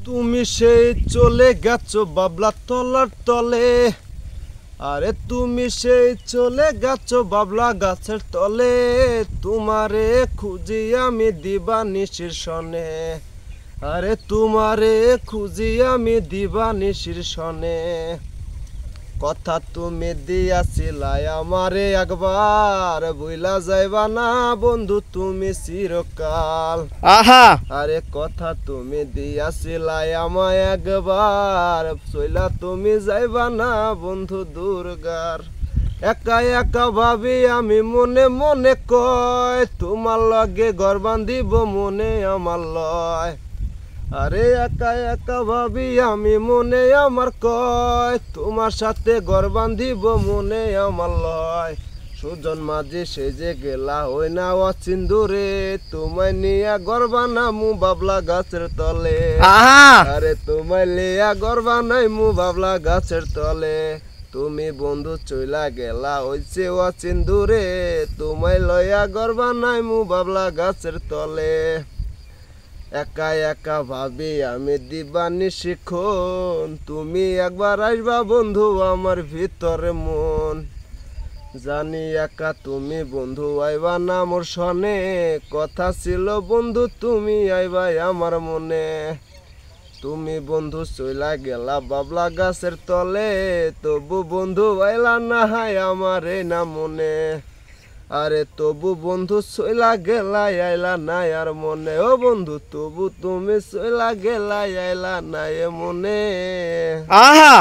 তুমি সেই চলে গেছো বাবলা তলার তলে, আরে তুমি সেই চলে গেছো বাবলা গাছের তলে, তোমারে খুঁজি আমি দিবানিশির সনে, আরে তোমারে খুঁজি আমি দিবানিশির সনে। কথা তুমি দিয়াছিলাই আমারে একবার, ভুইলা যাইবা না বন্ধু তুমি চিরকাল। আহা আরে কথা তুমি দিয়াছিলাই আমায় একবার, চইলা তুমি যাইবা না বন্ধু দুর্গার। একা একা ভাবি আমি মনে মনে কয়, তোমার লগে ঘর বান্ধিব মনে আমার লয়। আরে একা একা ভাবি আমি মনে আমার কয়, তোমার সাথে ঘর বান্ধিব মনে আমার লয়। সুজন মাঝি সেজে গেলা হই না অচিন্দুরে, তোমায় নিয়া ঘর বানামু বাবলা গাছের তলে। আহা আরে তোমায় লিয়া ঘর বানাইমু বাবলা গাছের তলে। তুমি বন্ধু চইলা গেলা হইছে অচিন্দুরে, তোমায় লইয়া ঘর বানাইমু বাবলা গাছের তলে। একা একা ভাবি আমি দিবানিশি খন, তুমি একবার আসবা বন্ধু আমার ভিতরে মন। জানি একা তুমি বন্ধু আইবা না মোর সনে, কথা ছিল বন্ধু তুমি আইবাই আমার মনে। তুমি বন্ধু চইলা গেলা বাবলা গাছের তলে, তবু বন্ধু আইলা না হাই আমার এই না মনে। আরে তবু বন্ধু চইলা গেলা আইলা নাই আর মনে, ও বন্ধু তবু তুমি চইলা গেলা আইলা নাই মনে। আহা